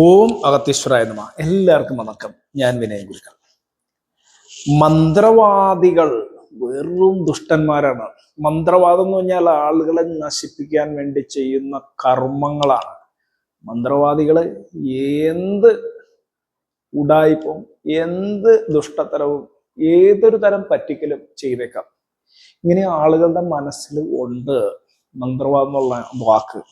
ഓം അഗത്തീശ്വരായ നമഃ. എല്ലാവർക്കും വണക്കം. ഞാൻ വിനയൻ ഗുരുക്കൾ. മന്ത്രവാദികൾ വെറും ദുഷ്ടന്മാരാണ്. മന്ത്രവാദം എന്ന് പറഞ്ഞാൽ ആളുകളെ നശിപ്പിക്കാൻ വേണ്ടി ചെയ്യുന്ന കർമ്മങ്ങളാണ്. മന്ത്രവാദികള് എന്ത് ഉഡായിപ്പും എന്ത് ദുഷ്ടതരവും ഏതൊരു തരം പറ്റിക്കലും ചെയ്തേക്കാം. ഇങ്ങനെ ആളുകളുടെ മനസ്സിൽ ഉണ്ട് മന്ത്രവാദം എന്നുള്ള വാക്ക്.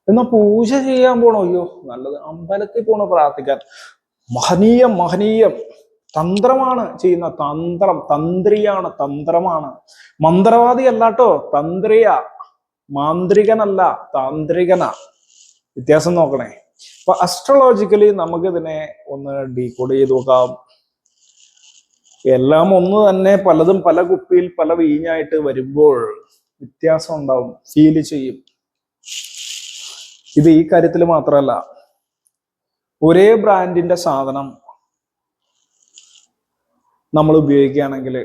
എന്നാ പൂജ ചെയ്യാൻ പോണോ? അയ്യോ നല്ലത്. അമ്പലത്തിൽ പോണോ പ്രാർത്ഥിക്കാൻ? മഹനീയം മഹനീയം. തന്ത്രമാണ് ചെയ്യുന്ന. തന്ത്രിയാണ്, തന്ത്രമാണ്. മന്ത്രവാദി അല്ലാട്ടോ, തന്ത്രിയ. മാന്ത്രികനല്ല, താന്ത്രികനാ. വ്യത്യാസം നോക്കണേ. അപ്പൊ അസ്ട്രോളജിക്കലി നമുക്കിതിനെ ഒന്ന് ഡീകോഡ് ചെയ്ത് നോക്കാം. എല്ലാം ഒന്ന് തന്നെ, പലതും പല കുപ്പിയിൽ പല വീഞ്ഞായിട്ട് വരുമ്പോൾ വ്യത്യാസം ഉണ്ടാവും, ഫീല് ചെയ്യും. ഇത് ഈ കാര്യത്തിൽ മാത്രമല്ല, ഒരേ ബ്രാൻഡിന്റെ സാധനം നമ്മൾ ഉപയോഗിക്കുകയാണെങ്കിൽ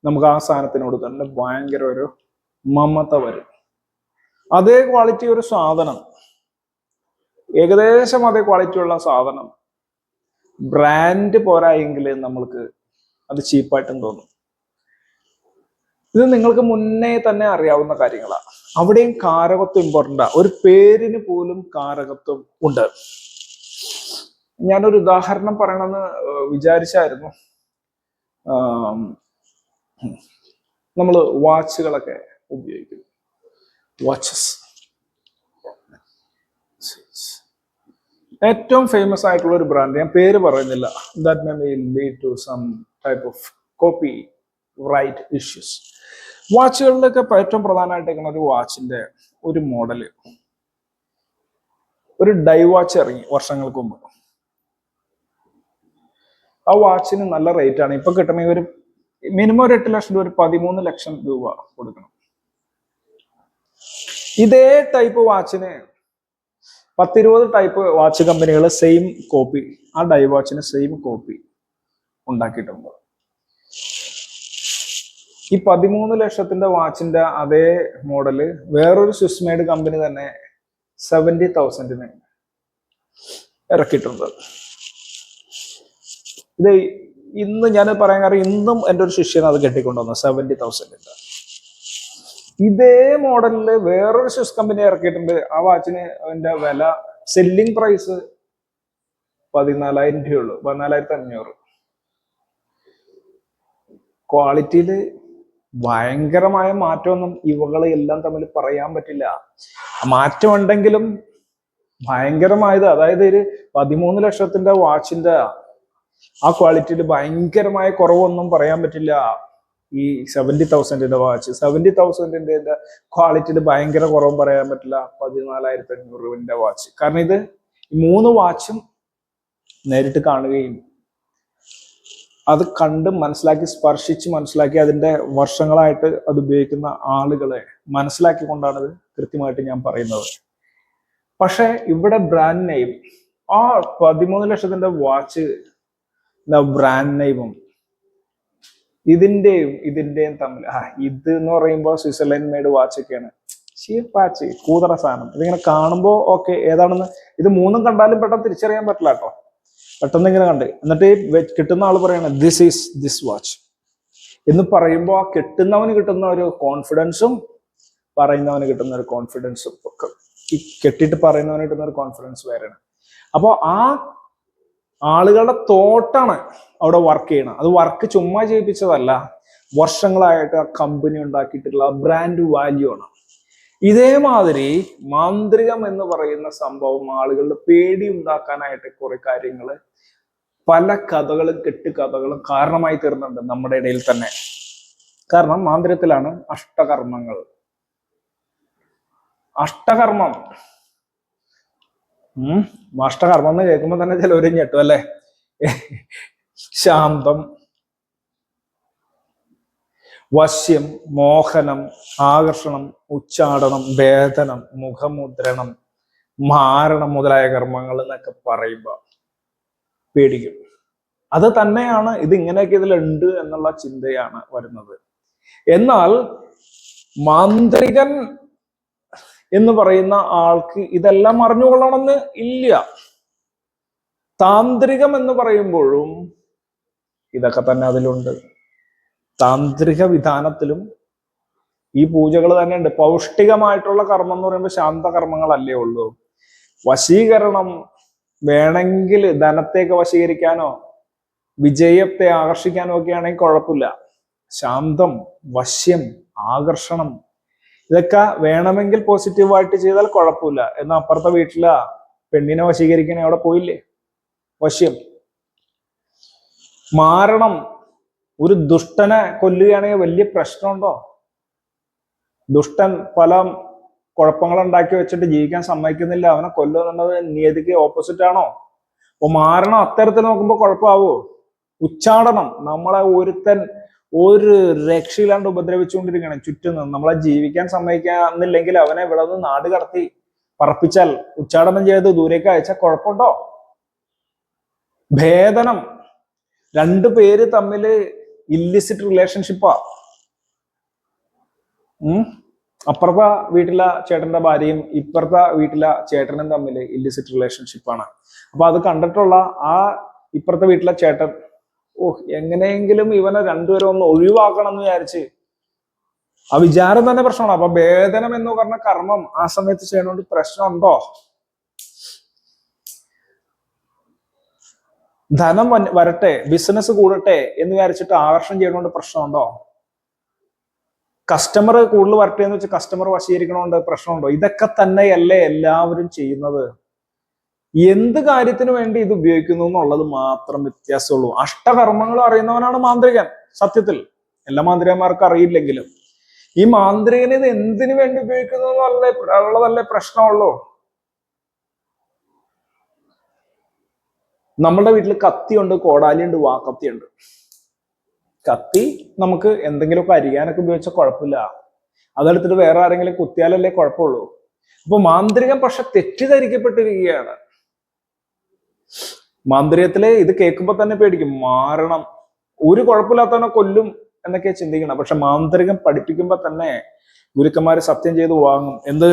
നമുക്ക് ആ സാധനത്തിനോട് തന്നെ ഭയങ്കര ഒരു മമത വരും. അതേ ക്വാളിറ്റി ഒരു സാധനം, ഏകദേശം അതേ ക്വാളിറ്റി ഉള്ള സാധനം, ബ്രാൻഡ് പോരായെങ്കിൽ നമ്മൾക്ക് അത് ചീപ്പായിട്ടും തോന്നും. ഇത് നിങ്ങൾക്ക് മുന്നേ തന്നെ അറിയാവുന്ന കാര്യങ്ങളാണ്. അവിടെയും കാരകത്വം ഇമ്പോർട്ടൻ്റാ. ഒരു പേരിന് പോലും കാരകത്വം ഉണ്ട്. ഞാനൊരു ഉദാഹരണം പറയണമെന്ന് വിചാരിച്ചായിരുന്നു. നമ്മൾ വാച്ചുകളൊക്കെ ഉപയോഗിക്കുന്നു. വാച്ചസ് ഏറ്റവും ഫേമസ് ആയിട്ടുള്ള ഒരു ബ്രാൻഡ്, ഞാൻ പേര് പറയുന്നില്ല. That may lead to some type of copyright issues. വാച്ചുകളിലൊക്കെ ഏറ്റവും പ്രധാനമായിട്ട് ഒരു വാച്ചിന്റെ ഒരു മോഡല്, ഒരു ഡൈ വാച്ച് ഇറങ്ങി വർഷങ്ങൾക്ക് മുമ്പ്. ആ വാച്ചിന് നല്ല റേറ്റ് ആണ്. ഇപ്പൊ കിട്ടണമെങ്കിൽ ഒരു മിനിമം ഒരു 8 ലക്ഷം രൂപ, ഒരു 13 ലക്ഷം രൂപ കൊടുക്കണം. ഇതേ ടൈപ്പ് വാച്ചിന് 10-20 ടൈപ്പ് വാച്ച് കമ്പനികൾ സെയിം കോപ്പി, ആ ഡൈ വാച്ചിന് സെയിം കോപ്പി ഉണ്ടാക്കിയിട്ടുണ്ട്. ഈ 13 ലക്ഷത്തിന്റെ വാച്ചിന്റെ അതേ മോഡല് വേറൊരു സ്വിസ് മെയ്ഡ് കമ്പനി തന്നെ 70,000 ഇറക്കിയിട്ടുണ്ട്. ഇത് ഇന്ന് ഞാൻ പറയാൻ കാരണം, ഇന്നും എൻ്റെ ഒരു ശിഷ്യൻ അത് കെട്ടിക്കൊണ്ടുവന്നു 70,000. ഇതേ മോഡലില് വേറൊരു സ്വിസ് കമ്പനി ഇറക്കിയിട്ടുണ്ട്. ആ വാച്ചിന് അതിന്റെ വില, സെല്ലിംഗ് പ്രൈസ് 14,000 രൂപയുള്ളൂ, 14,500. ക്വാളിറ്റിയില് ഭയങ്കരമായ മാറ്റമൊന്നും ഇവകളെ എല്ലാം തമ്മിൽ പറയാൻ പറ്റില്ല. മാറ്റം ഉണ്ടെങ്കിലും ഭയങ്കരമായത്, അതായത് ഒരു 13 ലക്ഷത്തിന്റെ വാച്ചിന്റെ ആ ക്വാളിറ്റിയിൽ ഭയങ്കരമായ കുറവൊന്നും പറയാൻ പറ്റില്ല. ഈ 70,000 വാച്ച്, 70,000 ക്വാളിറ്റിയിൽ ഭയങ്കര കുറവും പറയാൻ പറ്റില്ല 14,500 വാച്ച്. കാരണം ഇത് 3 വാച്ചും നേരിട്ട് കാണുകയും അത് കണ്ട് മനസ്സിലാക്കി, സ്പർശിച്ച് മനസ്സിലാക്കി, അതിന്റെ വർഷങ്ങളായിട്ട് അത് ഉപയോഗിക്കുന്ന ആളുകളെ മനസ്സിലാക്കിക്കൊണ്ടാണ് ഇത് കൃത്യമായിട്ട് ഞാൻ പറയുന്നത്. പക്ഷെ ഇവിടെ ബ്രാൻഡ് നെയിം, ആ 13 ലക്ഷത്തിന്റെ വാച്ച് ബ്രാൻഡ് നെയിമും ഇതിന്റെയും തമ്മിൽ, ഇത് എന്ന് പറയുമ്പോൾ സ്വിറ്റ്സർലൻഡ് മെയ്ഡ് വാച്ച് ഒക്കെയാണ്. ചീപ്പ് വാച്ച്, കൂതറ സാധനം. ഇതിങ്ങനെ കാണുമ്പോൾ ഓക്കെ ഏതാണെന്ന്, ഇത് 3 കണ്ടാലും പെട്ടെന്ന് തിരിച്ചറിയാൻ പറ്റില്ല കേട്ടോ. പെട്ടെന്ന് ഇങ്ങനെ കണ്ട്, എന്നിട്ട് കിട്ടുന്ന ആൾ പറയണം ദിസ് ഈസ് ദിസ് വാച്ച് എന്ന് പറയുമ്പോൾ ആ കിട്ടുന്നവന് കിട്ടുന്ന ഒരു കോൺഫിഡൻസും പറയുന്നവന് കിട്ടുന്ന ഒരു കോൺഫിഡൻസും ഒക്കെ, ഈ കെട്ടിട്ട് പറയുന്നവന് കിട്ടുന്ന ഒരു കോൺഫിഡൻസ് വേറെയാണ്. അപ്പോൾ ആ ആളുകളുടെ തോട്ടാണ് അവിടെ വർക്ക് ചെയ്യണം. അത് വർക്ക് ചുമ്മാ ചെയ്യിപ്പിച്ചതല്ല, വർഷങ്ങളായിട്ട് ആ കമ്പനി ഉണ്ടാക്കിയിട്ടുള്ള ബ്രാൻഡ് വാല്യൂ ആണ്. ഇതേമാതിരി മാന്ത്രികം എന്ന് പറയുന്ന സംഭവം ആളുകളുടെ പേടി ഉണ്ടാക്കാനായിട്ട് കുറെ കാര്യങ്ങൾ, പല കഥകളും കെട്ടുകഥകളും കാരണമായി തീർന്നുണ്ട് നമ്മുടെ ഇടയിൽ തന്നെ. കാരണം മാന്ത്രികത്തിലാണ് അഷ്ടകർമ്മങ്ങൾ. അഷ്ടകർമ്മം അഷ്ടകർമ്മം എന്ന് കേൾക്കുമ്പോൾ തന്നെ ചിലവരും ഞെട്ടും അല്ലെ. ശാന്തം, വശ്യം, മോഹനം, ആകർഷണം, ഉച്ചാടനം, ഭേദനം, മുഖമുദ്രണം, മാരണം മുതലായ കർമ്മങ്ങൾ എന്നൊക്കെ പറയുമ്പോ പേടിക്കും. അത് തന്നെയാണ് ഇത് ഇങ്ങനെയൊക്കെ ഇതിലുണ്ട് എന്നുള്ള ചിന്തയാണ് വരുന്നത്. എന്നാൽ മാന്ത്രികൻ എന്ന് പറയുന്ന ആൾക്ക് ഇതെല്ലാം അറിഞ്ഞുകൊള്ളണമെന്ന് ഇല്ല. താന്ത്രികം എന്ന് പറയുമ്പോഴും ഇതൊക്കെ തന്നെ അതിലുണ്ട്. താന്ത്രിക വിധാനത്തിലും ഈ പൂജകൾ തന്നെ ഉണ്ട്. പൗഷ്ടികമായിട്ടുള്ള കർമ്മം എന്ന് പറയുമ്പോൾ ശാന്തകർമ്മങ്ങളല്ലേ ഉള്ളൂ. വശീകരണം വേണമെങ്കിൽ ധനത്തേക്ക് വശീകരിക്കാനോ വിജയത്തെ ആകർഷിക്കാനോ ഒക്കെ ആണെങ്കിൽ കുഴപ്പമില്ല. ശാന്തം, വശ്യം, ആകർഷണം ഇതൊക്കെ വേണമെങ്കിൽ പോസിറ്റീവായിട്ട് ചെയ്താൽ കുഴപ്പമില്ല. എന്നാൽ അപ്പുറത്തെ വീട്ടിലെ പെണ്ണിനെ വശീകരിക്കണേ അവിടെ പോയില്ലേ വശ്യം. മാരണം, ഒരു ദുഷ്ടനെ കൊല്ലുകയാണെങ്കിൽ വലിയ പ്രശ്നമുണ്ടോ? ദുഷ്ടൻ പല കുഴപ്പങ്ങൾ ഉണ്ടാക്കി വെച്ചിട്ട് ജീവിക്കാൻ സമ്മതിക്കുന്നില്ല, അവനെ കൊല്ലുക എന്നുള്ളത് നിയതിക്ക് ഓപ്പോസിറ്റ് ആണോ? അപ്പൊ മാരണം അത്തരത്തിൽ നോക്കുമ്പോൾ കുഴപ്പമാവോ? ഉച്ചാടനം, നമ്മളെ ഒരുത്തൻ ഒരു രക്ഷയില്ലാണ്ട് ഉപദ്രവിച്ചുകൊണ്ടിരിക്കണം ചുറ്റും നിന്ന്, നമ്മളെ ജീവിക്കാൻ സമ്മതിക്കാന്നില്ലെങ്കിൽ അവനെ ഇവിടെ നിന്ന് നാട് കടത്തി പറപ്പിച്ചാൽ, ഉച്ചാടനം ചെയ്ത് ദൂരേക്ക് അയച്ചാൽ കുഴപ്പമുണ്ടോ? ഭേദനം, രണ്ടു പേര് തമ്മില് ഇല്ലിസിറ്റ് റിലേഷൻഷിപ്പാ. അപ്പുറത്തെ വീട്ടിലെ ചേട്ടന്റെ ഭാര്യയും ഇപ്പുറത്തെ വീട്ടിലെ ചേട്ടനും തമ്മിൽ ഇല്ലിസിറ്റ് റിലേഷൻഷിപ്പാണ്. അപ്പൊ അത് കണ്ടിട്ടുള്ള ആ ഇപ്പുറത്തെ വീട്ടിലെ ചേട്ടൻ എങ്ങനെയെങ്കിലും ഇവനെ രണ്ടുപേരും ഒന്ന് ഒഴിവാക്കണം എന്ന് വിചാരിച്ച് ആ വിചാരം തന്നെ പ്രശ്നമാണ്. അപ്പൊ ഭേദനം എന്ന് പറഞ്ഞ കർമ്മം ആ സമയത്ത് ചെയ്യണോണ്ട് പ്രശ്നമുണ്ടോ? ധനം വരട്ടെ, ബിസിനസ് കൂടട്ടെ എന്ന് വിചാരിച്ചിട്ട് ആകർഷണം ചെയ്യണോണ്ട് പ്രശ്നമുണ്ടോ? കസ്റ്റമർ കൂടുതൽ വരട്ടെ എന്ന് വെച്ചാൽ കസ്റ്റമർ വശീകരിക്കണോണ്ട് പ്രശ്നമുണ്ടോ? ഇതൊക്കെ തന്നെയല്ലേ എല്ലാവരും ചെയ്യുന്നത്. എന്ത് കാര്യത്തിന് വേണ്ടി ഇത് ഉപയോഗിക്കുന്നു എന്നുള്ളത് മാത്രം വ്യത്യാസമുള്ളൂ. അഷ്ടകർമ്മങ്ങൾ അറിയുന്നവനാണ് മാന്ത്രികൻ. സത്യത്തിൽ എല്ലാ മാന്ത്രികന്മാർക്കും അറിയില്ലെങ്കിലും ഈ മാന്ത്രികന് ഇത് എന്തിനു വേണ്ടി ഉപയോഗിക്കുന്നു എന്നുള്ളതല്ലേ പ്രശ്നമുള്ളൂ. നമ്മളുടെ വീട്ടിൽ കത്തിയുണ്ട്, കോടാലിയുണ്ട്, വാക്കത്തിയുണ്ട്. കത്തി നമുക്ക് എന്തെങ്കിലുമൊക്കെ അരിയാനൊക്കെ ഉപയോഗിച്ചാൽ കുഴപ്പമില്ല, അതെടുത്തിട്ട് വേറെ ആരെങ്കിലും കുത്തിയാലല്ലേ കുഴപ്പമുള്ളൂ. അപ്പൊ മാന്ത്രികം പക്ഷെ തെറ്റിദ്ധരിക്കപ്പെട്ടിരിക്കുകയാണ്. മാന്ത്രികത്തിലെ ഇത് കേൾക്കുമ്പോ തന്നെ പേടിക്കും, മാരണം, ഒരു കുഴപ്പമില്ലാത്തവനെ കൊല്ലും എന്നൊക്കെ ചിന്തിക്കണം. പക്ഷെ മാന്ത്രികം പഠിപ്പിക്കുമ്പോ തന്നെ ഗുരുക്കന്മാര് സത്യം ചെയ്ത് വാങ്ങും. എന്ത്?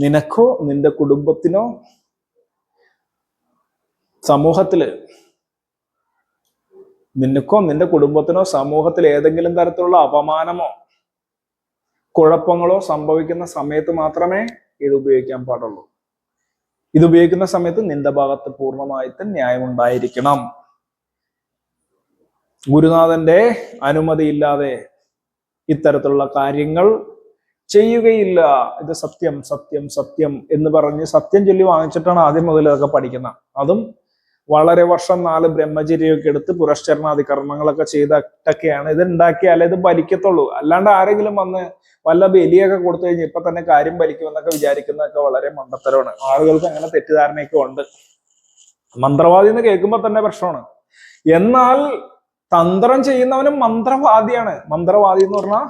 നിനക്കോ നിന്റെ കുടുംബത്തിനോ സമൂഹത്തില്, നിനക്കോ നിന്റെ കുടുംബത്തിനോ സമൂഹത്തിൽ ഏതെങ്കിലും തരത്തിലുള്ള അപമാനമോ കുഴപ്പങ്ങളോ സംഭവിക്കുന്ന സമയത്ത് മാത്രമേ ഇത് ഉപയോഗിക്കാൻ പാടുള്ളൂ. ഇത് ഉപയോഗിക്കുന്ന സമയത്ത് നിന്റെ ഭാഗത്ത് പൂർണ്ണമായിട്ട് ന്യായമുണ്ടായിരിക്കണം. ഗുരുനാഥന്റെ അനുമതിയില്ലാതെ ഇത്തരത്തിലുള്ള കാര്യങ്ങൾ ചെയ്യുകയില്ല. ഇത് സത്യം സത്യം സത്യം എന്ന് പറഞ്ഞ് സത്യം ചൊല്ലി വാങ്ങിച്ചിട്ടാണ് ആദ്യം മുതൽ ഇതൊക്കെ പഠിക്കുന്നത്. അതും വളരെ വർഷം 4 ബ്രഹ്മചര്യമൊക്കെ എടുത്ത് പുരസ്ചരണാദി കർമ്മങ്ങളൊക്കെ ചെയ്തിട്ടൊക്കെയാണ് ഇത് ഉണ്ടാക്കിയാലേ ഇത് ഫലിക്കത്തുള്ളൂ. അല്ലാണ്ട് ആരെങ്കിലും വന്ന് വല്ല ബലിയൊക്കെ കൊടുത്തു കഴിഞ്ഞാൽ ഇപ്പൊ തന്നെ കാര്യം ഫലിക്കുമെന്നൊക്കെ വിചാരിക്കുന്നതൊക്കെ വളരെ മണ്ടത്തരമാണ്. ആളുകൾക്ക് അങ്ങനെ തെറ്റിദ്ധാരണയൊക്കെ ഉണ്ട്. മന്ത്രവാദി എന്ന് കേൾക്കുമ്പോ തന്നെ പ്രശ്നമാണ്. എന്നാൽ തന്ത്രം ചെയ്യുന്നവനും മന്ത്രവാദിയാണ്. മന്ത്രവാദി എന്ന് പറഞ്ഞാൽ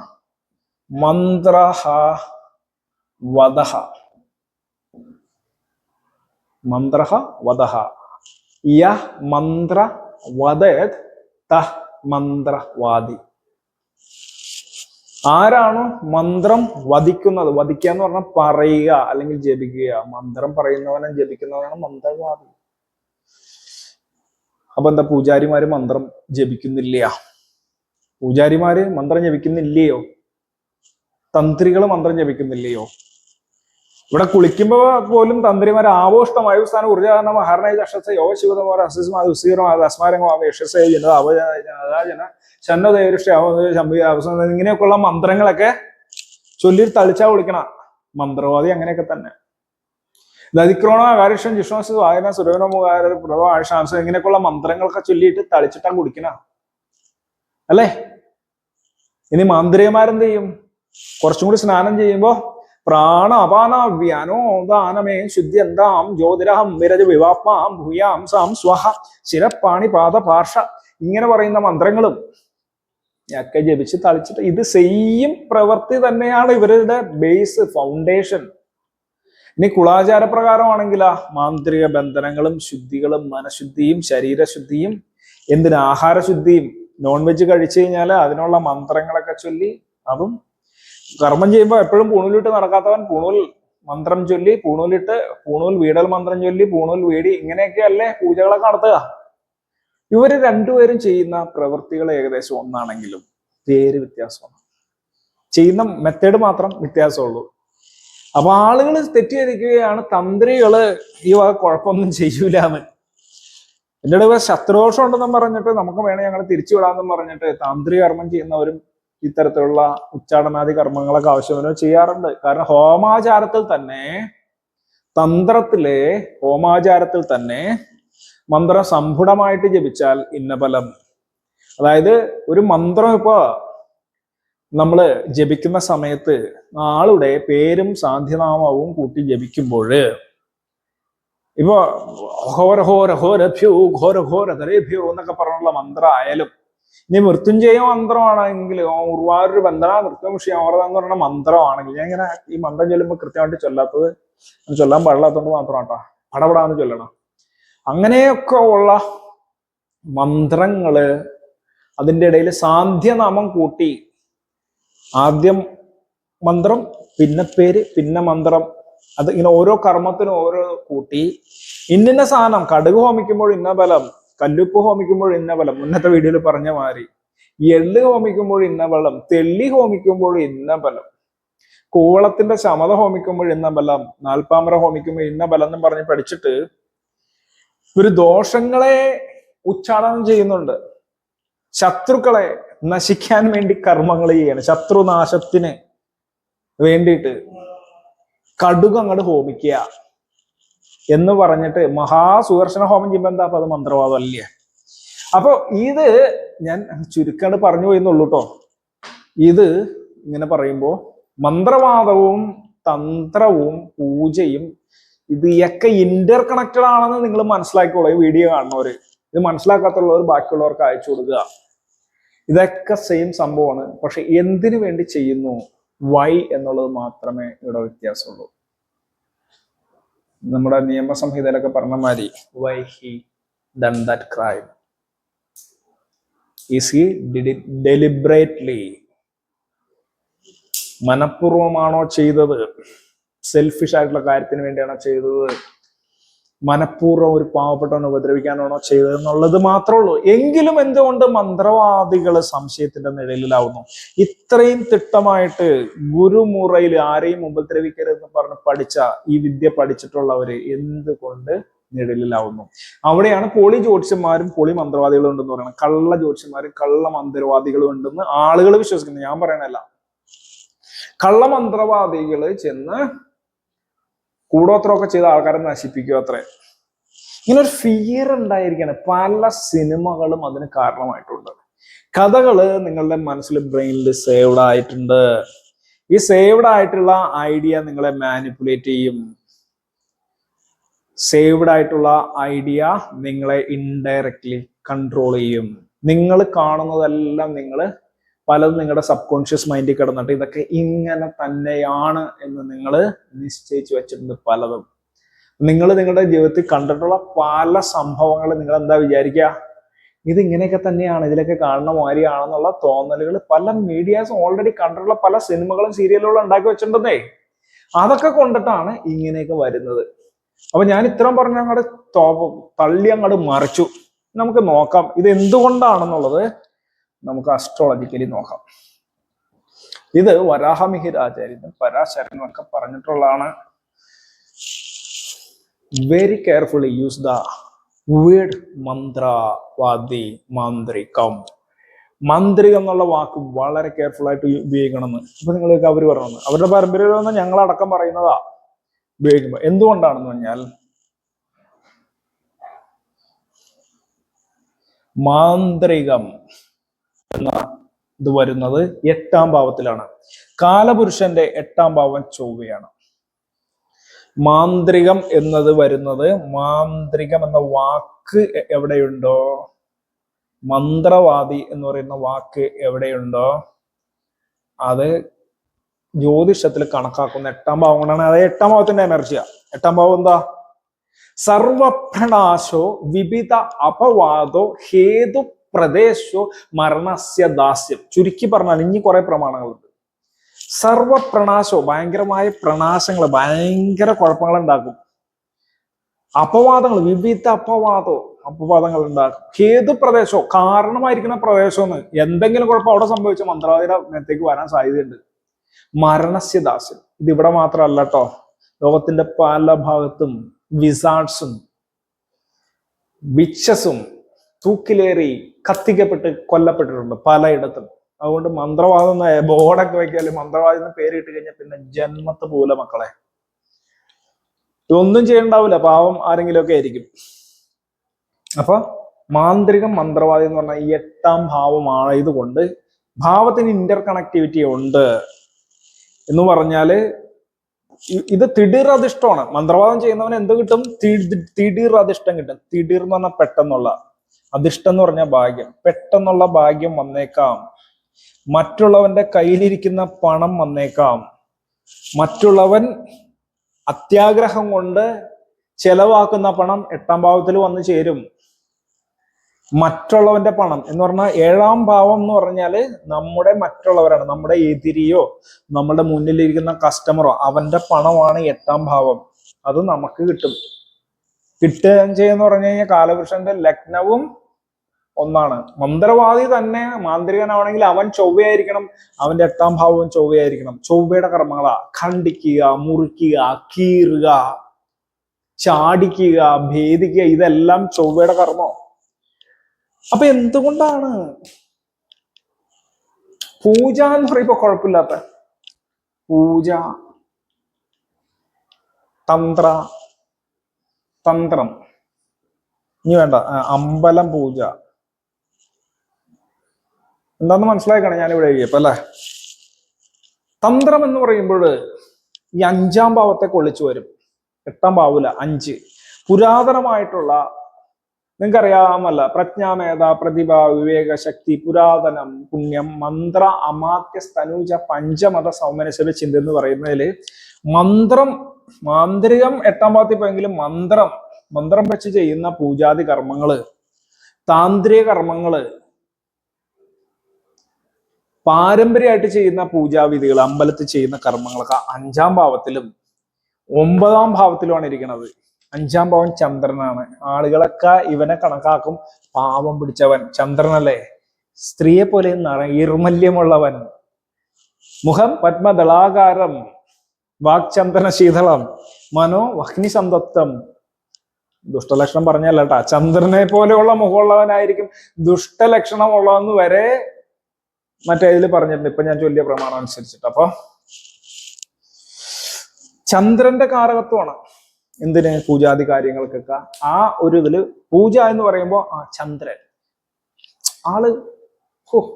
മന്ത്രഹ വദഹ, മന്ത്രഹ വദഹ, യഹ് മന്ത്ര വദത് തഹ് മന്ത്രവാദി. ആരാണോ മന്ത്രം വധിക്കുന്നത്, വധിക്കുക എന്ന് പറഞ്ഞാൽ പറയുക അല്ലെങ്കിൽ ജപിക്കുക, മന്ത്രം പറയുന്നവനും ജപിക്കുന്നവനാണ് മന്ത്രവാദി. അപ്പൊ എന്താ പൂജാരിമാര് മന്ത്രം ജപിക്കുന്നില്ല? പൂജാരിമാര് മന്ത്രം ജപിക്കുന്നില്ലയോ? തന്ത്രികള് മന്ത്രം ജപിക്കുന്നില്ലയോ? ഇവിടെ കുളിക്കുമ്പോ പോലും തന്ത്രിമാരെ ആവോഷ്ടമായ സ്ഥാനം ഊർജ്ജാന മഹാരണ ചക്ഷസ യോ ശിവതമോര ഇങ്ങനെയൊക്കെയുള്ള മന്ത്രങ്ങളൊക്കെ ചൊല്ലി തളിച്ചാ വിളിക്കണ മന്ത്രവാദി. അങ്ങനെയൊക്കെ തന്നെ ദതിക്രോണ ആകാരിഷം ജിഷ്ണോസ് വായന സുരവനമുഖാര പ്രഭ ആഴ്ചാംസം ഇങ്ങനെയൊക്കെയുള്ള മന്ത്രങ്ങളൊക്കെ ചൊല്ലിയിട്ട് തളിച്ചിട്ടാ കുടിക്കണ അല്ലേ? ഇനി മാന്ത്രികന്മാരെന്ത് ചെയ്യും? കുറച്ചും കൂടി സ്നാനം ചെയ്യുമ്പോ പ്രാണ അപാന വ്യാനോ ദാനമേ ശുദ്ധ്യന്താം ജ്യോതിരഹം വിരജ വിവാപ്മാം ഭൂയാം സാം സ്വഹ ശിരപ്പാണി പാദ പാർഷ ഇങ്ങനെ പറയുന്ന മന്ത്രങ്ങളും ഒക്കെ ജപിച്ച് തളിച്ചിട്ട് ഇത് സെയിം പ്രവൃത്തി തന്നെയാണ് ഇവരുടെ ബേസ്, ഫൗണ്ടേഷൻ. ഇനി കുളാചാരപ്രകാരമാണെങ്കിലാ മാന്ത്രിക ബന്ധനങ്ങളും ശുദ്ധികളും മനഃശുദ്ധിയും ശരീരശുദ്ധിയും എന്തിന് ആഹാരശുദ്ധിയും. നോൺ വെജ് കഴിച്ചു കഴിഞ്ഞാൽ അതിനുള്ള മന്ത്രങ്ങളൊക്കെ ചൊല്ലി അതും കർമ്മം ചെയ്യുമ്പോൾ എപ്പോഴും പൂണൂലിട്ട് നടക്കാത്തവൻ പൂണൂൽ മന്ത്രം ചൊല്ലി പൂണൂലിട്ട് പൂണൂൽ വീടൽ മന്ത്രം ചൊല്ലി പൂണൂൽ വീടി ഇങ്ങനെയൊക്കെ അല്ലേ പൂജകളൊക്കെ നടത്തുക. ഇവര് രണ്ടുപേരും ചെയ്യുന്ന പ്രവൃത്തികൾ ഏകദേശം ഒന്നാണെങ്കിലും പേര് വ്യത്യാസമാണ്, ചെയ്യുന്ന മെത്തേഡ് മാത്രം വ്യത്യാസമുള്ളൂ. അപ്പൊ ആളുകൾ തെറ്റിദ്ധരിക്കുകയാണ് തന്ത്രികള് ഈ വക കുഴപ്പമൊന്നും ചെയ്യൂലെന്ന്. എൻ്റെ ഇടയിൽ ശത്രുദോഷം ഉണ്ടെന്നും പറഞ്ഞിട്ട് നമുക്ക് വേണേ ഞങ്ങൾ തിരിച്ചു വിടാമെന്നും പറഞ്ഞിട്ട് താന്ത്രിക കർമ്മം ചെയ്യുന്നവരും ഇത്തരത്തിലുള്ള ഉച്ചാടനാദി കർമ്മങ്ങളൊക്കെ ആവശ്യമില്ല ചെയ്യാറുണ്ട്. കാരണം ഹോമാചാരത്തിൽ തന്നെ, തന്ത്രത്തിലെ ഹോമാചാരത്തിൽ തന്നെ മന്ത്രം സംഭുടമായിട്ട് ജപിച്ചാൽ ഇന്ന ഫലം. അതായത് ഒരു മന്ത്രം ഇപ്പൊ നമ്മള് ജപിക്കുന്ന സമയത്ത് ആളുടെ പേരും സാന്ധ്യനാമവും കൂട്ടി ജപിക്കുമ്പോൾ ഇപ്പൊ ഹോരഹോരഹോരഭ്യോ ഘോരഘോരധരേഭ്യോ എന്നൊക്കെ പറഞ്ഞുള്ള മന്ത്രം ആയാലും, ഇനി മൃത്യുഞ്ജയ മന്ത്രമാണെങ്കിൽ ഉർവാരൊരു ബന്ധന മൃത്യുമുഷിയാമൃത എന്ന് പറയുന്ന മന്ത്രമാണെങ്കിൽ, ഞാൻ ഇങ്ങനെ ഈ മന്ത്രം ചൊല്ലുമ്പോൾ കൃത്യമായിട്ട് ചൊല്ലാത്തത് ചൊല്ലാൻ പാടില്ലാത്തതുകൊണ്ട് മാത്രം കേട്ടോ, പടപടാന്ന് ചൊല്ലണം. അങ്ങനെയൊക്കെ ഉള്ള മന്ത്രങ്ങള് അതിൻ്റെ ഇടയിൽ സാന്ധ്യനാമം കൂട്ടി ആദ്യം മന്ത്രം പിന്നെ പേര് പിന്നെ മന്ത്രം, അത് ഇങ്ങനെ ഓരോ കർമ്മത്തിനും ഓരോ കൂട്ടി ഇന്ന സാധനം, കടുക് ഹോമിക്കുമ്പോൾ ഇന്ന ബലം, കല്ലുപ്പ് ഹോമിക്കുമ്പോൾ ഇന്ന ബലം, മുന്നത്തെ വീഡിയോയിൽ പറഞ്ഞ മാതിരി എള്ള് ഹോമിക്കുമ്പോൾ ഇന്ന ബലം, തെള്ളി ഹോമിക്കുമ്പോൾ ഇന്ന ബലം, കൂവളത്തിന്റെ ശമത ഹോമിക്കുമ്പോൾ ഇന്ന ബലം, നാൽപ്പാമര ഹോമിക്കുമ്പോൾ ഇന്ന ബലം എന്നും പറഞ്ഞ് പഠിച്ചിട്ട് ഒരു ദോഷങ്ങളെ ഉച്ചാടനം ചെയ്യുന്നുണ്ട്. ശത്രുക്കളെ നശിക്കാൻ വേണ്ടി കർമ്മങ്ങൾ ചെയ്യണം. ശത്രുനാശത്തിന് വേണ്ടിയിട്ട് കടുക് അങ്ങോട്ട് ഹോമിക്കുക എന്ന് പറഞ്ഞിട്ട് മഹാസുദർശന ഹോമം ചെയ്യുമ്പോൾ എന്താ അപ്പൊ അത് മന്ത്രവാദം അല്ലേ? അപ്പൊ ഇത് ഞാൻ ചുരുക്കാണ്ട് പറഞ്ഞു പോയെന്നുള്ളൂ കേട്ടോ. ഇത് ഇങ്ങനെ പറയുമ്പോ മന്ത്രവാദവും തന്ത്രവും പൂജയും ഇതൊക്കെ ഇന്റർ കണക്റ്റഡ് ആണെന്ന് നിങ്ങൾ മനസ്സിലാക്കിക്കോളൂ. ഈ വീഡിയോ കാണുന്നവര്, ഇത് മനസ്സിലാക്കാത്തുള്ളവർ ബാക്കിയുള്ളവർക്ക് അയച്ചു കൊടുക്കുക. ഇതൊക്കെ സെയിം സംഭവമാണ്. പക്ഷെ എന്തിനു വേണ്ടി ചെയ്യുന്നു, വൈ എന്നുള്ളത് മാത്രമേ ഇവിടെ വ്യത്യാസമുള്ളൂ. നമ്മുടെ നിയമസംഹിതയിലൊക്കെ പറഞ്ഞ മാതിരി why he done that crime, is he did it deliberately, മനഃപൂർവമാണോ ചെയ്തത്, സെൽഫിഷ് ആയിട്ടുള്ള കാര്യത്തിന് വേണ്ടിയാണോ ചെയ്തത്, മനഃപൂർവ്വം ഒരു പാവപ്പെട്ടവനെ ഉപദ്രവിക്കാനാണോ ചെയ്തത് എന്നുള്ളത് മാത്രമേ ഉള്ളൂ. എങ്കിലും എന്തുകൊണ്ട് മന്ത്രവാദികൾ സംശയത്തിന്റെ നിഴലിലാവുന്നു? ഇത്രയും തിട്ടമായിട്ട് ഗുരുമുറയിൽ ആരെയും ഉപദ്രവിക്കരുതെന്ന് പറഞ്ഞ് പഠിച്ച ഈ വിദ്യ പഠിച്ചിട്ടുള്ളവര് എന്തുകൊണ്ട് നിഴലിലാവുന്നു? അവിടെയാണ് പൊളി ജ്യോത്സ്യന്മാരും പൊളി മന്ത്രവാദികളും ഉണ്ടെന്ന് പറയുന്നത്. കള്ള ജ്യോത്സ്യന്മാരും കള്ള മന്ത്രവാദികളും ഉണ്ടെന്ന് ആളുകൾ വിശ്വസിക്കുന്നു, ഞാൻ പറയണല്ല. കള്ള മന്ത്രവാദികള് ചെന്ന് കൂടോത്രമൊക്കെ ചെയ്ത ആൾക്കാരെ നശിപ്പിക്കുക അത്രേ. ഇങ്ങനെ ഒരു ഫിയർ ഉണ്ടായിരിക്കാണ്. പല സിനിമകളും അതിന് കാരണമായിട്ടുണ്ട്. കഥകള് നിങ്ങളുടെ മനസ്സിൽ ബ്രെയിനിൽ സേവ്ഡ് ആയിട്ടുണ്ട്. ഈ സേവ്ഡ് ആയിട്ടുള്ള ഐഡിയ നിങ്ങളെ മാനിപ്പുലേറ്റ് ചെയ്യും. സേവ്ഡ് ആയിട്ടുള്ള ഐഡിയ നിങ്ങളെ ഇൻഡയറക്ട്ലി കൺട്രോൾ ചെയ്യും. നിങ്ങൾ കാണുന്നതെല്ലാം പലതും നിങ്ങളുടെ സബ് കോൺഷ്യസ് മൈൻഡിൽ കിടന്നിട്ട് ഇതൊക്കെ ഇങ്ങനെ തന്നെയാണ് എന്ന് നിങ്ങൾ നിശ്ചയിച്ചു വെച്ചിട്ടുണ്ട്. പലതും നിങ്ങൾ നിങ്ങളുടെ ജീവിതത്തിൽ കണ്ടിട്ടുള്ള പല സംഭവങ്ങൾ നിങ്ങൾ എന്താ വിചാരിക്കുക, ഇത് ഇങ്ങനെയൊക്കെ തന്നെയാണ്, ഇതിലൊക്കെ കാണുന്ന മാതിരിയാണെന്നുള്ള തോന്നലുകൾ പല മീഡിയാസും ഓൾറെഡി കണ്ടിട്ടുള്ള പല സിനിമകളും സീരിയലുകളും ഉണ്ടാക്കി വെച്ചിട്ടുണ്ടെന്നേ. അതൊക്കെ കൊണ്ടിട്ടാണ് ഇങ്ങനെയൊക്കെ വരുന്നത്. അപ്പൊ ഞാൻ ഇത്രയും പറഞ്ഞ അങ്ങോട്ട് തള്ളി അങ്ങോട്ട് മറിച്ചു. നമുക്ക് നോക്കാം ഇത് എന്തുകൊണ്ടാണെന്നുള്ളത്. നമുക്ക് അസ്ട്രോളജിക്കലി നോക്കാം. ഇത് വരാഹമിഹിരാചാര്യനും പരാശരനും ഒക്കെ പറഞ്ഞിട്ടുള്ളതാണ്. Very carefully use the word മന്ത്രവാദി, മാന്ത്രികം. മാന്ത്രികം എന്നുള്ള വാക്ക് വളരെ കെയർഫുൾ ആയിട്ട് ഉപയോഗിക്കണം എന്ന് ഇപ്പൊ നിങ്ങൾക്ക് അവർ പറഞ്ഞു. അവരുടെ പാരമ്പര്യം ഞങ്ങളടക്കം പറയുന്നതാ ഉപയോഗിക്കുമ്പോൾ. എന്തുകൊണ്ടാണെന്ന് പറഞ്ഞാൽ മാന്ത്രികം എന്ന ഇത് വരുന്നത് 8ാം ഭാവത്തിലാണ്. കാലപുരുഷന്റെ 8ാം ഭാവം ചൊവ്വയാണ്. മാന്ത്രികം എന്നത് വരുന്നത്, മാന്ത്രികം എന്ന വാക്ക് എവിടെയുണ്ടോ, മന്ത്രവാദി എന്ന് പറയുന്ന വാക്ക് എവിടെയുണ്ടോ അത് ജ്യോതിഷത്തിൽ കണക്കാക്കുന്ന 8ാം ഭാവം കൊണ്ടാണ്. അത് 8ാം ഭാവത്തിന്റെ എനർജിയാ. 8ാം ഭാവം എന്താ? സർവപ്രണാശോ വിവിധ അപവാദോ ഹേതു പ്രദേശോ മരണസ്യ ദാസ്യം. ചുരുക്കി പറഞ്ഞാൽ ഇനി കുറെ പ്രമാണങ്ങളുണ്ട്. സർവപ്രണാശവും ഭയങ്കരമായ പ്രണാശങ്ങൾ, ഭയങ്കര കുഴപ്പങ്ങൾ ഉണ്ടാക്കും. അപവാദങ്ങൾ, വിവിധ അപവാദങ്ങൾ ഉണ്ടാക്കും. ഏത് പ്രദേശമോ കാരണമായിരിക്കുന്ന പ്രദേശമെന്ന് എന്തെങ്കിലും കുഴപ്പം അവിടെ സംഭവിച്ച മന്ത്രവാദിയുടെ മേത്തേക്ക് വരാൻ സാധ്യതയുണ്ട്. മരണസ്യദാസ്യം ഇത് ഇവിടെ മാത്രമല്ല കേട്ടോ, ലോകത്തിന്റെ പല ഭാഗത്തും വിസാർഡ്സും വിച്ചസും തൂക്കിലേറി കത്തിക്കപ്പെട്ട് കൊല്ലപ്പെട്ടിട്ടുണ്ട് പലയിടത്തും. അതുകൊണ്ട് മന്ത്രവാദം ബോർഡൊക്കെ വെക്കാല് മന്ത്രവാദം എന്ന് പേരിട്ട് കഴിഞ്ഞാൽ പിന്നെ ജന്മത്ത് പോലെ മക്കളെ ഇതൊന്നും ചെയ്യണ്ടാവില്ല, പാവം ആരെങ്കിലും ഒക്കെ ആയിരിക്കും. അപ്പൊ മാന്ത്രികം മന്ത്രവാദി എന്ന് പറഞ്ഞാൽ ഈ 8ാം ഭാവമായതുകൊണ്ട് ഭാവത്തിന് ഇന്റർ കണക്ടിവിറ്റി ഉണ്ട് എന്ന് പറഞ്ഞാല് ഇത് തിടീർ അധിഷ്ഠമാണ്. മന്ത്രവാദം ചെയ്യുന്നവന് എന്ത് കിട്ടും? തിടീർ അധിഷ്ഠം കിട്ടും. തിടീർ എന്ന് പറഞ്ഞാൽ പെട്ടെന്നുള്ള, അധിഷ്ഠം എന്ന് പറഞ്ഞാൽ ഭാഗ്യം. പെട്ടെന്നുള്ള ഭാഗ്യം വന്നേക്കാം, മറ്റുള്ളവന്റെ കയ്യിലിരിക്കുന്ന പണം വന്നേക്കാം, മറ്റുള്ളവൻ അത്യാഗ്രഹം കൊണ്ട് ചെലവാക്കുന്ന പണം 8ാം ഭാവത്തിൽ വന്നു ചേരും. മറ്റുള്ളവന്റെ പണം എന്ന് പറഞ്ഞാൽ 7ാം ഭാവം എന്ന് പറഞ്ഞാല് നമ്മുടെ മറ്റുള്ളവരാണ്, നമ്മുടെ എതിരിയോ നമ്മുടെ മുന്നിലിരിക്കുന്ന കസ്റ്റമറോ അവന്റെ പണമാണ് 8ാം ഭാവം. അത് നമുക്ക് കിട്ടും. കിട്ടുകയും ചെയ്യുന്ന പറഞ്ഞു കഴിഞ്ഞാൽ കാലപുരുഷന്റെ ലഗ്നവും ഒന്നാണ്. മന്ത്രവാദി തന്നെ മാന്ത്രികനാണെങ്കിൽ അവൻ ചൊവ്വയായിരിക്കണം, അവന്റെ 8ാം ഭാവവും ചൊവ്വയായിരിക്കണം. ചൊവ്വയുടെ കർമ്മങ്ങളാ ഖണ്ഡിക്കുക, മുറിക്കുക, കീറുക, ചാടിക്കുക, ഭേദിക്കുക, ഇതെല്ലാം ചൊവ്വയുടെ കർമ്മം. അപ്പൊ എന്തുകൊണ്ടാണ് പൂജ എന്ന് പറയുമ്പോ കുഴപ്പമില്ലാത്ത പൂജ, തന്ത്രം ഇനി വേണ്ട, അമ്പലം പൂജ എന്താന്ന് മനസ്സിലാക്കണം ഞാനിവിടെ എഴുതിയപ്പോ അല്ലെ. തന്ത്രം എന്ന് പറയുമ്പോൾ ഈ 5ാം ഭാവത്തെ കൊള്ളിച്ചു വരും. 8ാം ഭാവമില്ല, 5 പുരാതനമായിട്ടുള്ള, നിങ്ങൾക്കറിയാമല്ല, പ്രജ്ഞാമേധ, പ്രതിഭ, വിവേക, ശക്തി, പുരാതനം, പുണ്യം, മന്ത്ര, അമാത്യ, സ്തനൂജ, പഞ്ചമത, സൗമനശല ചിന്ത എന്ന് പറയുന്നതില് മാന്ത്രികം 8ാം ഭാവത്തിൽ പോയെങ്കിലും മന്ത്രം വെച്ച് ചെയ്യുന്ന പൂജാതി കർമ്മങ്ങള്, താന്ത്രിക കർമ്മങ്ങള്, പാരമ്പര്യമായിട്ട് ചെയ്യുന്ന പൂജാവിധികൾ, അമ്പലത്തിൽ ചെയ്യുന്ന കർമ്മങ്ങളൊക്കെ 5ാം ഭാവത്തിലും 9ാം ഭാവത്തിലുമാണ് ഇരിക്കുന്നത്. 5ാം ഭാവം ചന്ദ്രനാണ്. ആളുകളൊക്കെ ഇവനെ കണക്കാക്കും പാവം പിടിച്ചവൻ, ചന്ദ്രനല്ലേ, സ്ത്രീയെ പോലെ ഈർമല്യമുള്ളവൻ, മുഖം പത്മദളാകാരം, വാക്ചന്ദ്രന ശീതളം, മനോ വഹ്നി സന്തപ്തം. ദുഷ്ടലക്ഷണം പറഞ്ഞല്ല കേട്ടാ, ചന്ദ്രനെ പോലെയുള്ള മുഖമുള്ളവനായിരിക്കും ദുഷ്ടലക്ഷണം ഉള്ളതെന്ന് വരെ മറ്റേ ഇതിൽ പറഞ്ഞിട്ടുണ്ട്, ഇപ്പൊ ഞാൻ ചൊല്ലിയ പ്രമാണം അനുസരിച്ചിട്ട്. അപ്പൊ ചന്ദ്രന്റെ കാരകത്വമാണ് എന്തിന്, പൂജാതി കാര്യങ്ങൾക്കൊക്കെ. ആ ഒരു ഇതില് പൂജ എന്ന് പറയുമ്പോ ചന്ദ്രൻ ആള്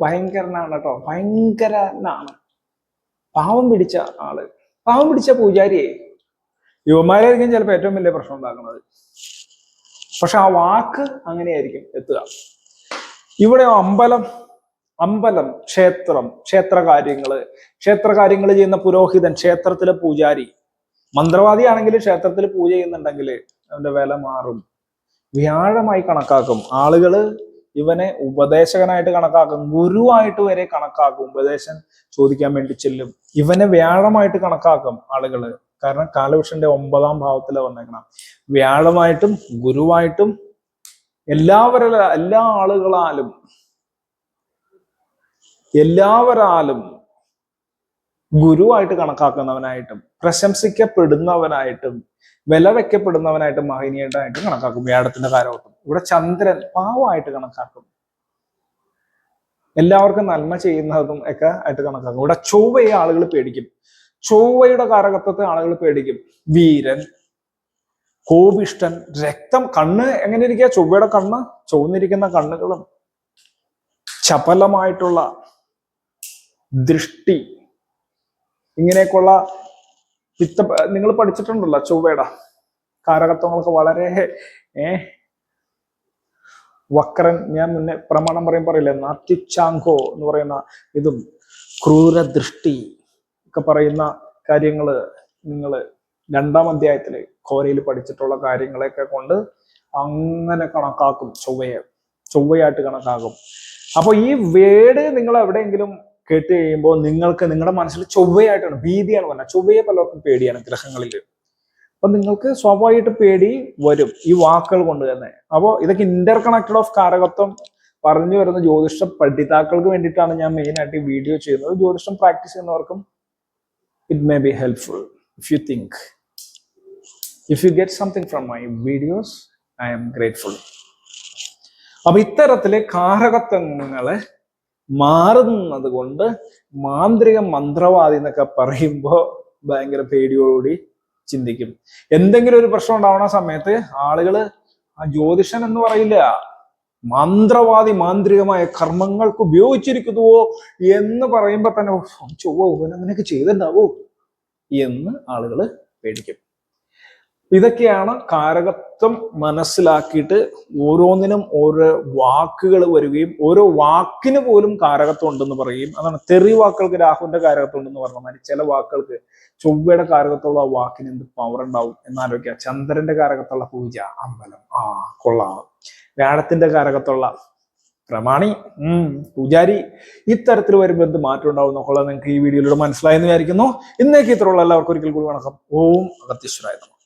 ഭയങ്കരനാണ് കേട്ടോ, ഭയങ്കരനാണ്. പാവം പിടിച്ച ആള്, പാവം പിടിച്ച പൂജാരിയെ യുവമാരായിരിക്കും ചിലപ്പോൾ ഏറ്റവും വലിയ പ്രശ്നം ഉണ്ടാക്കുന്നത്. പക്ഷെ ആ വാക്ക് അങ്ങനെയായിരിക്കും എത്തുക. ഇവിടെ അമ്പലം, ക്ഷേത്രകാര്യങ്ങൾ ചെയ്യുന്ന പുരോഹിതൻ, ക്ഷേത്രത്തിലെ പൂജാരി, മന്ത്രവാദിയാണെങ്കിൽ ക്ഷേത്രത്തിൽ പൂജ ചെയ്യുന്നുണ്ടെങ്കിൽ അവന്റെ വില മാറും. വ്യാഴമായി കണക്കാക്കും ആളുകള്, ഇവനെ ഉപദേശകനായിട്ട് കണക്കാക്കും, ഗുരുവായിട്ട് വരെ കണക്കാക്കും. ഉപദേശം ചോദിക്കാൻ വേണ്ടി ചെല്ലും, ഇവനെ വ്യാഴമായിട്ട് കണക്കാക്കും ആളുകള്. കാരണം കാലപുരുഷന്റെ 9ാം ഭാവത്തില് വന്നേക്കണം. വ്യാഴമായിട്ടും ഗുരുവായിട്ടും എല്ലാ എല്ലാവരാലും ഗുരുവായിട്ട് കണക്കാക്കുന്നവനായിട്ടും പ്രശംസിക്കപ്പെടുന്നവനായിട്ടും വില വെക്കപ്പെടുന്നവനായിട്ടും മഹനീയനായിട്ടും കണക്കാക്കും. വ്യാഴത്തിന്റെ കാരകത്വം. ഇവിടെ ചന്ദ്രൻ പാവമായിട്ട് കണക്കാക്കും, എല്ലാവർക്കും നന്മ ചെയ്യുന്നതും ഒക്കെ ആയിട്ട് കണക്കാക്കും. ഇവിടെ ചൊവ്വയെ ആളുകൾ പേടിക്കും, ചൊവ്വയുടെ കാരകത്വത്തെ ആളുകൾ പേടിക്കും. വീരൻ, കോപിഷ്ടൻ, രക്തം, കണ്ണ് എങ്ങനെ ഇരിക്കുക, ചൊവ്വയുടെ കണ്ണ്, ചുവന്നിരിക്കുന്ന കണ്ണുകളും ചപലമായിട്ടുള്ള ദൃഷ്ടി, ഇങ്ങനെയൊക്കെയുള്ള നിങ്ങൾ പഠിച്ചിട്ടുണ്ടല്ലോ ചൊവ്വയുടെ കാരകത്വങ്ങളൊക്കെ വളരെ വക്രൻ. ഞാൻ മുന്നേ പ്രമാണം പറയില്ലേ, നാട്യുച്ചാങ്കോ എന്ന് പറയുന്ന ഇതും ക്രൂരദൃഷ്ടി ഒക്കെ പറയുന്ന കാര്യങ്ങള് നിങ്ങൾ 2ാം അധ്യായത്തില് ഖോരയിൽ പഠിച്ചിട്ടുള്ള കാര്യങ്ങളെയൊക്കെ കൊണ്ട് അങ്ങനെ കണക്കാക്കും, ചൊവ്വയായിട്ട് കണക്കാക്കും. അപ്പൊ ഈ വേട് നിങ്ങൾ എവിടെയെങ്കിലും കേട്ട് കഴിയുമ്പോൾ നിങ്ങൾക്ക് നിങ്ങളുടെ മനസ്സിൽ ചൊവ്വയായിട്ടാണ്, ഭീതിയാണ് പറഞ്ഞത്. ചൊവ്വയെ പലർക്കും പേടിയാണ് ഗ്രഹങ്ങളിൽ. അപ്പൊ നിങ്ങൾക്ക് സ്വാഭാവികമായിട്ട് പേടി വരും ഈ വാക്കുകൾ കൊണ്ട് തന്നെ. അപ്പോൾ ഇതൊക്കെ ഇന്റർ കണക്റ്റഡ് ഓഫ് കാരകത്വം പറഞ്ഞു വരുന്ന ജ്യോതിഷ പഠിതാക്കൾക്ക് വേണ്ടിയിട്ടാണ് ഞാൻ മെയിൻ ആയിട്ട് ഈ വീഡിയോ ചെയ്യുന്നത്. ജ്യോതിഷം പ്രാക്ടീസ് ചെയ്യുന്നവർക്കും it may be helpful if you think. If you get something from my videos I am grateful. അപ്പൊ ഇത്തരത്തിലെ കാരകത്വങ്ങളെ മാറുന്നത് കൊണ്ട് മാന്ത്രിക മന്ത്രവാദി എന്നൊക്കെ പറയുമ്പോൾ ഭയങ്കര പേടിയോടുകൂടി ചിന്തിക്കും. എന്തെങ്കിലും ഒരു പ്രശ്നം ഉണ്ടാവുന്ന സമയത്ത് ആളുകള് ആ ജ്യോതിഷൻ എന്ന് പറയില്ല, മന്ത്രവാദി മാന്ത്രികമായ കർമ്മങ്ങൾക്ക് ഉപയോഗിച്ചിരിക്കുന്നുവോ എന്ന് പറയുമ്പോ തന്നെ ചൊവ്വ അങ്ങനെയൊക്കെ ചെയ്തിട്ടുണ്ടാവോ എന്ന് ആളുകൾ പേടിക്കും. ഇതൊക്കെയാണ് കാരകത്വം മനസ്സിലാക്കിയിട്ട് ഓരോന്നിനും ഓരോ വാക്കുകൾ വരികയും ഓരോ വാക്കിന് പോലും കാരകത്വം ഉണ്ടെന്ന് പറയുകയും. അതാണ് തെറി വാക്കുകൾക്ക് രാഹുവിന്റെ കാരകത്വം ഉണ്ടെന്ന് പറഞ്ഞ മാതിരി ചില വാക്കുകൾക്ക് ചൊവ്വയുടെ കാരകത്തുള്ള വാക്കിന് എന്ത് പവർ ഉണ്ടാവും എന്നാലോചിക്കുക. ചന്ദ്രന്റെ കാരകത്തുള്ള പൂജ, അമ്പലം, കൊള്ളാം. വ്യാഴത്തിന്റെ കാരകത്തുള്ള പ്രമാണി, പൂജാരി, ഇത്തരത്തിൽ വരുമ്പോൾ എന്ത് മാറ്റം ഉണ്ടാവും എന്നൊക്കെ നിങ്ങൾക്ക് ഈ വീഡിയോയിലൂടെ മനസ്സിലായെന്ന് വിചാരിക്കുന്നു. ഇന്നേക്ക് ഇത്രയുള്ള എല്ലാവർക്കും ഒരിക്കൽ കൂടി വണക്കം. ഓം അഗസ്ത്യേശ്വരായ നമഃ.